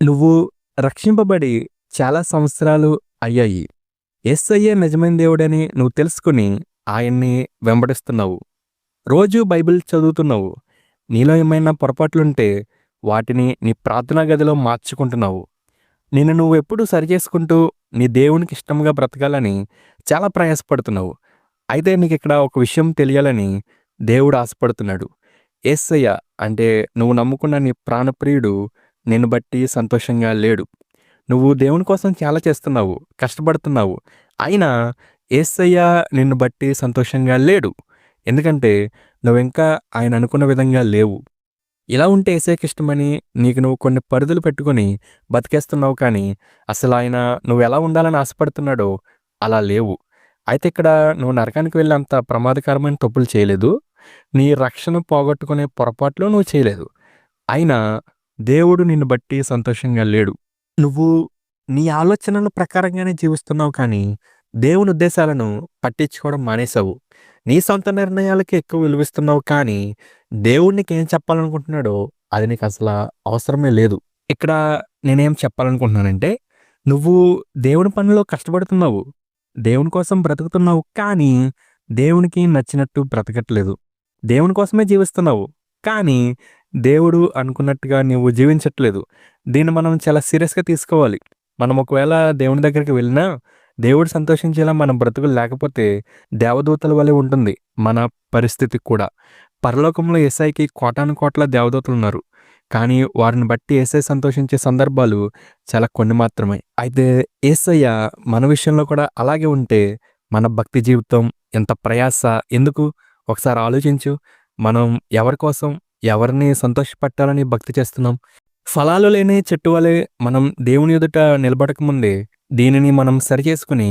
నువ్వు రక్షింపబడి చాలా సంవత్సరాలు అయ్యాయి. యేసయ్యే నిజమైన దేవుడని నువ్వు తెలుసుకొని ఆయన్ని వెంబడిస్తున్నావు. రోజూ బైబిల్ చదువుతున్నావు. నీలో ఏమైనా పొరపాట్లుంటే వాటిని నీ ప్రార్థనా గదిలో మార్చుకుంటున్నావు. నిన్ను నువ్వెప్పుడూ సరిచేసుకుంటూ నీ దేవునికి ఇష్టంగా బ్రతకాలని చాలా ప్రయాసపడుతున్నావు. అయితే నీకిక్కడ ఒక విషయం తెలియాలని దేవుడు ఆశపడుతున్నాడు. యేసయ్య అంటే నువ్వు నమ్ముకున్న నీ ప్రాణప్రియుడు నిన్ను బట్టి సంతోషంగా లేడు. నువ్వు దేవుని కోసం చాలా చేస్తున్నావు, కష్టపడుతున్నావు. అయినా యేసయ్య నిన్ను బట్టి సంతోషంగా లేడు. ఎందుకంటే నువ్వింకా ఆయన అనుకున్న విధంగా లేవు. ఇలా ఉంటే యేసయ్యకిష్టమని నీకు నువ్వు కొన్ని పరిధులు పెట్టుకొని బతికేస్తున్నావు కానీ అసలాయన నువ్వెలా ఉండాలని ఆశపడుతున్నాడో అలా లేవు. అయితే ఇక్కడ నువ్వు నరకానికి వెళ్ళేంత ప్రమాదకరమైన తప్పులు చేయలేదు. నీ రక్షణ పోగొట్టుకునే పొరపాట్లు నువ్వు చేయలేదు. అయినా దేవుడు నిన్ను బట్టి సంతోషంగా లేడు. నువ్వు నీ ఆలోచనల ప్రకారంగానే జీవిస్తున్నావు కానీ దేవుని ఉద్దేశాలను పట్టించుకోవడం మానేశావు. నీ సొంత నిర్ణయాలకి ఎక్కువ విలువిస్తున్నావు కానీ దేవుడు నీకేం చెప్పాలనుకుంటున్నాడో అది నీకు అసలు అవసరమే లేదు. ఇక్కడ నేనేం చెప్పాలనుకుంటున్నానంటే నువ్వు దేవుని పనిలో కష్టపడుతున్నావు. దేవుని కోసం బ్రతుకుతున్నావు కానీ దేవునికి నచ్చినట్టు బ్రతకట్లేదు. దేవుని కోసమే జీవిస్తున్నావు కానీ దేవుడు అనుకున్నట్టుగా నువ్వు జీవించట్లేదు. దీన్ని మనం చాలా సీరియస్‌గా తీసుకోవాలి. మనం ఒకవేళ దేవుని దగ్గరికి వెళ్ళినా దేవుడు సంతోషించేలా మన బ్రతుకులు లేకపోతే దేవదూతల వలె ఉంటుంది మన పరిస్థితి కూడా. పరలోకంలో యేసయ్యకి కోటానుకోట్ల దేవదూతలున్నారు. కానీ వారిని బట్టి యేసయ్య సంతోషించే సందర్భాలు చాలా కొన్ని మాత్రమే. అయితే యేసయ్య మన విషయంలో కూడా అలాగే ఉంటే మన భక్తి జీవితం ఎంత ప్రయాస ఎందుకు? ఒకసారి ఆలోచించు. మనం ఎవరి కోసం, ఎవరిని సంతోషపెట్టాలని భక్తి చేస్తున్నాం? ఫలాలు లేని చెట్టు వలె మనం దేవుని ఎదుట నిలబడకముందే దీనిని మనం సరిచేసుకుని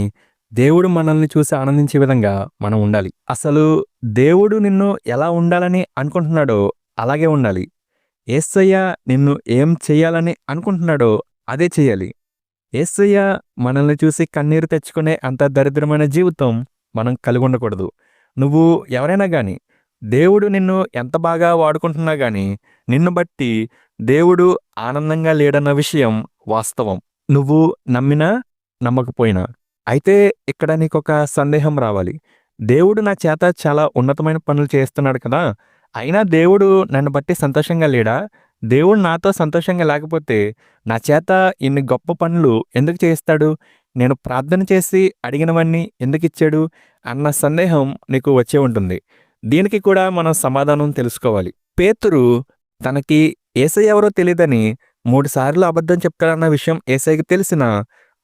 దేవుడు మనల్ని చూసి ఆనందించే విధంగా మనం ఉండాలి. అసలు దేవుడు నిన్ను ఎలా ఉండాలని అనుకుంటున్నాడో అలాగే ఉండాలి. యేసయ్య నిన్ను ఏం చేయాలని అనుకుంటున్నాడో అదే చేయాలి. యేసయ్య మనల్ని చూసి కన్నీరు తెచ్చుకునే అంత దరిద్రమైన జీవితం మనం కలిగి ఉండకూడదు. నువ్వు ఎవరైనా గాని దేవుడు నిన్ను ఎంత బాగా వాడుకుంటున్నా గాని నిన్ను బట్టి దేవుడు ఆనందంగా లేడన్న విషయం వాస్తవం. నువ్వు నమ్మినా నమ్మకపోయినా. అయితే ఇక్కడ నీకొక సందేహం రావాలి. దేవుడు నా చేత చాలా ఉన్నతమైన పనులు చేస్తున్నాడు కదా! అయినా దేవుడు నన్ను బట్టి సంతోషంగా లేడా? దేవుడు నాతో సంతోషంగా లేకపోతే నా చేత ఇన్ని గొప్ప పనులు ఎందుకు చేయిస్తాడు? నేను ప్రార్థన చేసి అడిగినవన్నీ ఎందుకిచ్చాడు? అన్న సందేహం నీకు వచ్చే ఉంటుంది. దీనికి కూడా మనం సమాధానం తెలుసుకోవాలి. పేతురు తనకి యేసయ్య ఎవరో తెలీదని 3 సార్లు అబద్ధం చెప్తాడన్న విషయం యేసయ్యకి తెలిసినా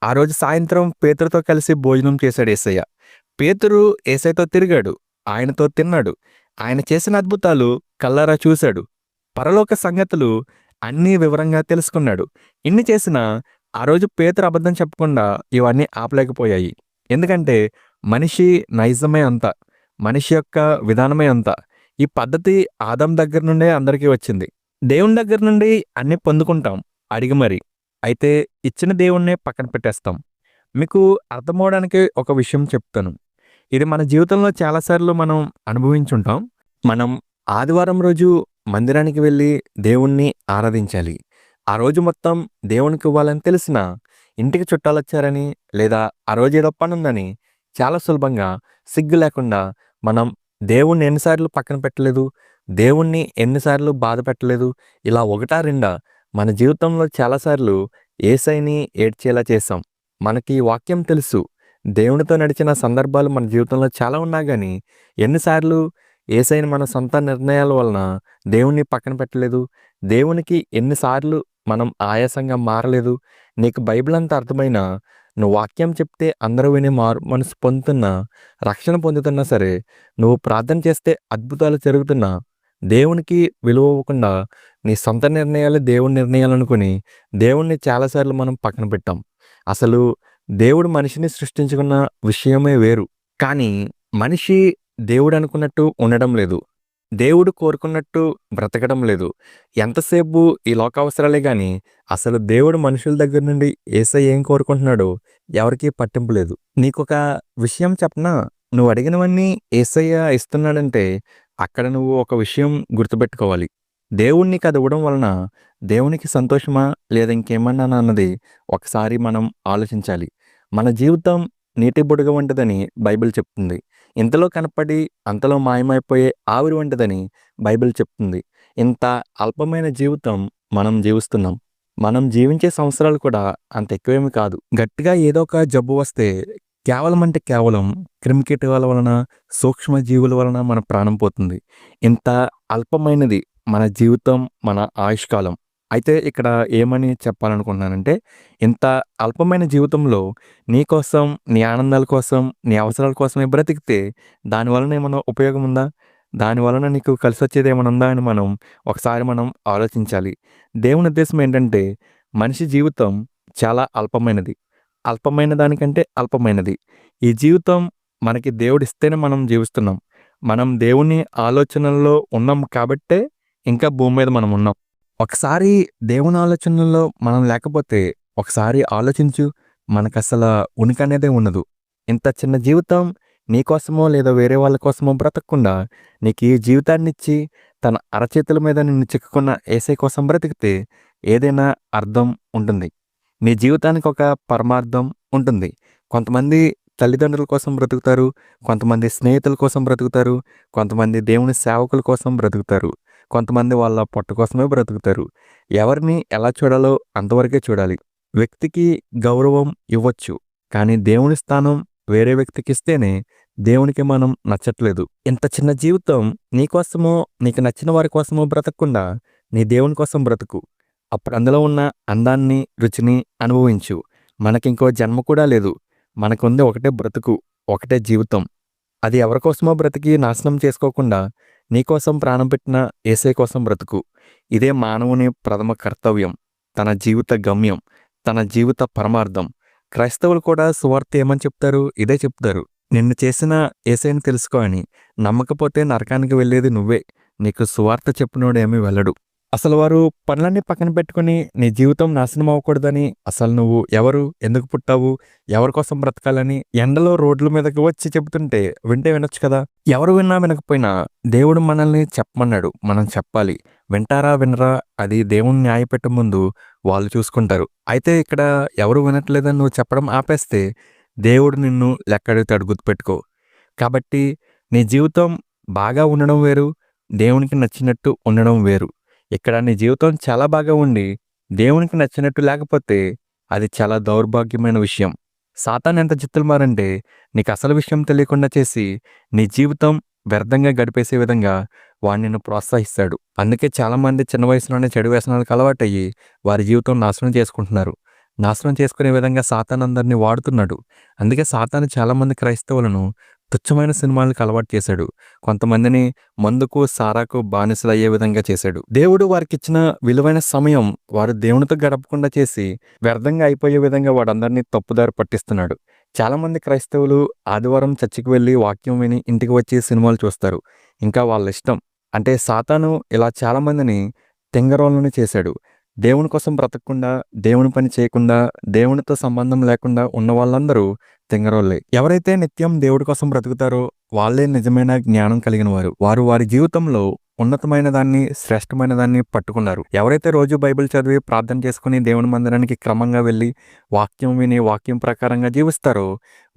ఆ రోజు సాయంత్రం పేతురుతో కలిసి భోజనం చేశాడు యేసయ్య. పేతురు యేసయ్యతో తిరిగాడు. ఆయనతో తిన్నాడు. ఆయన చేసిన అద్భుతాలు కళ్ళారా చూశాడు. పరలోక సంగతులు అన్నీ వివరంగా తెలుసుకున్నాడు. ఇన్ని చేసినా ఆ రోజు పేతురు అబద్ధం చెప్పకుండా ఇవన్నీ ఆపలేకపోయాయి. ఎందుకంటే మనిషి నైజమే అంత. మనిషి యొక్క విధానమే అంత. ఈ పద్ధతి ఆదాం దగ్గర నుండే అందరికీ వచ్చింది. దేవుని దగ్గర నుండి అన్నీ పొందుకుంటాం అడిగి మరి. అయితే ఇచ్చిన దేవుణ్ణే పక్కన పెట్టేస్తాం. మీకు అర్థమవడానికి ఒక విషయం చెప్తాను. ఇది మన జీవితంలో చాలాసార్లు మనం అనుభవించుంటాం. మనం ఆదివారం రోజు మందిరానికి వెళ్ళి దేవుణ్ణి ఆరాధించాలి. ఆ రోజు మొత్తం దేవునికి ఇవ్వాలని తెలిసినా ఇంటికి చుట్టాలొచ్చారని లేదా ఆ రోజు ఏదో పనుందని చాలా సులభంగా సిగ్గు లేకుండా మనం దేవుణ్ణి ఎన్నిసార్లు పక్కన పెట్టలేదు, దేవుణ్ణి ఎన్నిసార్లు బాధ పెట్టలేదు. ఇలా ఒకటా రెండా మన జీవితంలో చాలాసార్లు యేసయ్యని ఏడ్చేలా చేశాం. మనకి వాక్యం తెలుసు. దేవునితో నడిచిన సందర్భాలు మన జీవితంలో చాలా ఉన్నా గానీ ఎన్నిసార్లు యేసయ్యని మన సొంత నిర్ణయాల వలన దేవుణ్ణి పక్కన పెట్టలేదు. దేవునికి ఎన్నిసార్లు మనం ఆయాసంగా మారలేదు. నీకు బైబిల్ అంతా అర్థమైనా నువ్వు వాక్యం చెప్తే అందరూ విని మారు మనసు పొందుతున్నా, రక్షణ పొందుతున్నా సరే, నువ్వు ప్రార్థన చేస్తే అద్భుతాలు జరుగుతున్నా దేవునికి విలువ ఇవ్వకుండా నీ సొంత నిర్ణయాలు దేవుని నిర్ణయాలు అనుకుని దేవుణ్ణి చాలాసార్లు మనం పక్కన పెట్టాం. అసలు దేవుడు మనిషిని సృష్టించుకున్న విషయమే వేరు. కానీ మనిషి దేవుడు అనుకున్నట్టు ఉండడం లేదు. దేవుడు కోరుకున్నట్టు బ్రతకడం లేదు. ఎంతసేపు ఈ లోకావసరాలే గాని అసలు దేవుడు మనుషుల దగ్గర నుండి యేసయ్య ఏం కోరుకుంటున్నాడో ఎవరికీ పట్టింపు లేదు. నీకొక విషయం చెప్పనా? నువ్వు అడిగినవన్నీ యేసయ్య ఇస్తున్నాడంటే అక్కడ నువ్వు ఒక విషయం గుర్తుపెట్టుకోవాలి. దేవుడు నీకు అది ఇవ్వడం వలన దేవునికి సంతోషమా? లేదా ఇంకేమన్నానా అన్నది ఒకసారి మనం ఆలోచించాలి. మన జీవితం నీటి బుడగ వంటిదని బైబిల్ చెప్తుంది. ఇంతలో కనపడి అంతలో మాయమైపోయే ఆవిరి వంటిదని బైబిల్ చెప్తుంది. ఇంత అల్పమైన జీవితం మనం జీవిస్తున్నాం. మనం జీవించే సంవత్సరాలు కూడా అంత ఎక్కువేమి కాదు. గట్టిగా ఏదో ఒక జబ్బు వస్తే కేవలం అంటే కేవలం క్రిమికీటకాల వలన, సూక్ష్మజీవుల వలన మన ప్రాణం పోతుంది. ఇంత అల్పమైనది మన జీవితం, మన ఆయుష్కాలం. అయితే ఇక్కడ ఏమని చెప్పాలనుకుంటున్నానంటే, ఇంత అల్పమైన జీవితంలో నీ కోసం, నీ ఆనందాల కోసం, నీ అవసరాల కోసమే బ్రతికితే దానివలన ఏమన్నా ఉపయోగం ఉందా? దానివలన నీకు కలిసొచ్చేది ఏమైనా ఉందా అని ఒకసారి మనం ఆలోచించాలి. దేవుని ఉద్దేశం ఏంటంటే, మనిషి జీవితం చాలా అల్పమైనది. అల్పమైన దానికంటే అల్పమైనది. ఈ జీవితం మనకి దేవుడిస్తేనే మనం జీవిస్తున్నాం. మనం దేవుని ఆలోచనల్లో ఉన్నాం కాబట్టే ఇంకా భూమి మీద మనం ఉన్నాం. ఒకసారి దేవుని ఆలోచనల్లో మనం లేకపోతే ఒకసారి ఆలోచించు, మనకసల ఉనికనేదే ఉండదు. ఇంత చిన్న జీవితం నీకోసమో లేదా వేరే వాళ్ళ కోసమో బ్రతకకుండా నీకు ఈ జీవితాన్నిచ్చి తన అరచేతుల మీద నిన్ను చిక్కుకున్న యేసయ్య కోసం బ్రతికితే ఏదైనా అర్థం ఉంటుంది. నీ జీవితానికి ఒక పరమార్థం ఉంటుంది. కొంతమంది తల్లిదండ్రుల కోసం బ్రతుకుతారు, కొంతమంది స్నేహితుల కోసం బ్రతుకుతారు, కొంతమంది దేవుని సేవకుల కోసం బ్రతుకుతారు, కొంతమంది వాళ్ళ పొట్ట కోసమే బ్రతుకుతారు. ఎవరిని ఎలా చూడాలో అంతవరకే చూడాలి. వ్యక్తికి గౌరవం ఇవ్వచ్చు, కానీ దేవుని స్థానం వేరే వ్యక్తికి ఇస్తేనే దేవునికి మనం నచ్చట్లేదు. ఇంత చిన్న జీవితం నీకోసమో నీకు నచ్చిన వారి కోసమో బ్రతకకుండా నీ దేవుని కోసం బ్రతుకు. అప్పుడు అందులో ఉన్న అందాన్ని, రుచిని అనుభవించు. మనకింకో జన్మ కూడా లేదు. మనకుంది ఒకటే బ్రతుకు, ఒకటే జీవితం. అది ఎవరికోసమో బ్రతికి నాశనం చేసుకోకుండా నీకోసం ప్రాణం పెట్టిన యేసయ్య కోసం బ్రతుకు. ఇదే మానవుని ప్రథమ కర్తవ్యం, తన జీవిత గమ్యం, తన జీవిత పరమార్థం. క్రైస్తవులు కూడా సువార్త ఏమని చెప్తారు? ఇదే చెప్తారు. నిన్ను చేసిన యేసయ్యని తెలుసుకో అని. నమ్మకపోతే నరకానికి వెళ్ళేది నువ్వే. నీకు సువార్త చెప్పినోడు ఏమీ వెళ్ళడు. అసలు వారు పనులన్నీ పక్కన పెట్టుకుని నీ జీవితం నాశనం అవ్వకూడదని, అసలు నువ్వు ఎవరు, ఎందుకు పుట్టావు, ఎవరి కోసం బ్రతకాలని ఎండలో రోడ్ల మీదకి వచ్చి చెబుతుంటే వింటే వినొచ్చు కదా. ఎవరు విన్నా వినకపోయినా దేవుడు మనల్ని చెప్పమన్నాడు, మనం చెప్పాలి. వింటారా వినరా అది దేవుని న్యాయపెట్టే ముందు వాళ్ళు చూసుకుంటారు. అయితే ఇక్కడ ఎవరు వినట్లేదని నువ్వు చెప్పడం ఆపేస్తే దేవుడు నిన్ను లెక్కడుగుతాడు, గుర్తుపెట్టుకో. కాబట్టి నీ జీవితం బాగా ఉండడం వేరు, దేవునికి నచ్చినట్టు ఉండడం వేరు. ఇక్కడ నీ జీవితం చాలా బాగా ఉండి దేవునికి నచ్చినట్టు లేకపోతే అది చాలా దౌర్భాగ్యమైన విషయం. సాతాను ఎంత చిత్తులమారంటే నీకు అసలు విషయం తెలియకుండా చేసి నీ జీవితం వ్యర్థంగా గడిపేసే విధంగా వాడు నిన్ను ప్రోత్సహిస్తాడు. అందుకే చాలామంది చిన్న వయసులోనే చెడు వ్యసనాలకు అలవాటయ్యి వారి జీవితం నాశనం చేసుకుంటున్నారు. నాశనం చేసుకునే విధంగా సాతాను అందరినీ వాడుతున్నాడు. అందుకే సాతాను చాలామంది క్రైస్తవులను తుచ్చమైన సినిమాలకు అలవాటు చేశాడు. కొంతమందిని మందుకు, సారాకు బానిసలయ్యే విధంగా చేశాడు. దేవుడు వారికిచ్చిన విలువైన సమయం వారు దేవునితో గడపకుండా చేసి వ్యర్థంగా అయిపోయే విధంగా వాడందరినీ తప్పుదారి పట్టిస్తున్నాడు. చాలామంది క్రైస్తవులు ఆదివారం చర్చికి వెళ్ళి వాక్యం విని ఇంటికి వచ్చి సినిమాలు చూస్తారు. ఇంకా వాళ్ళ ఇష్టం. అంటే సాతాను ఇలా చాలామందిని తెంగరోళ్ళని చేశాడు. దేవుని కోసం బ్రతకకుండా, దేవుని పని చేయకుండా, దేవునితో సంబంధం లేకుండా ఉన్న వాళ్ళందరూ తెంగరోళ్ళే. ఎవరైతే నిత్యం దేవుడి కోసం బ్రతుకుతారో వాళ్ళే నిజమైన జ్ఞానం కలిగిన వారు. వారు వారి జీవితంలో ఉన్నతమైన దాన్ని, శ్రేష్టమైన దాన్ని పట్టుకున్నారు. ఎవరైతే రోజు బైబిల్ చదివి ప్రార్థన చేసుకుని దేవుని మందిరానికి క్రమంగా వెళ్ళి వాక్యం విని వాక్యం ప్రకారంగా జీవిస్తారో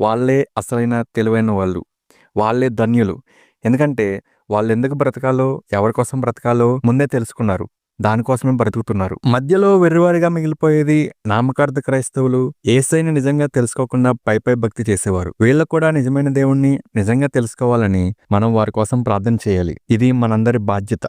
వాళ్ళే అసలైన తెలివైన వాళ్ళు, వాళ్ళే ధన్యులు. ఎందుకంటే వాళ్ళు ఎందుకు బ్రతకాలో, ఎవరి కోసం బ్రతకాలో ముందే తెలుసుకున్నారు. దానికోసమే బ్రతుకుతున్నారు. మధ్యలో వెర్రివారిగా మిగిలిపోయేది నామకార్థ క్రైస్తవులు. యేసయ్యని నిజంగా తెలుసుకోకుండా పై భక్తి చేసేవారు. వీళ్ళకు కూడా నిజమైన దేవుణ్ణి నిజంగా తెలుసుకోవాలని మనం వారి కోసం ప్రార్థన చేయాలి. ఇది మనందరి బాధ్యత.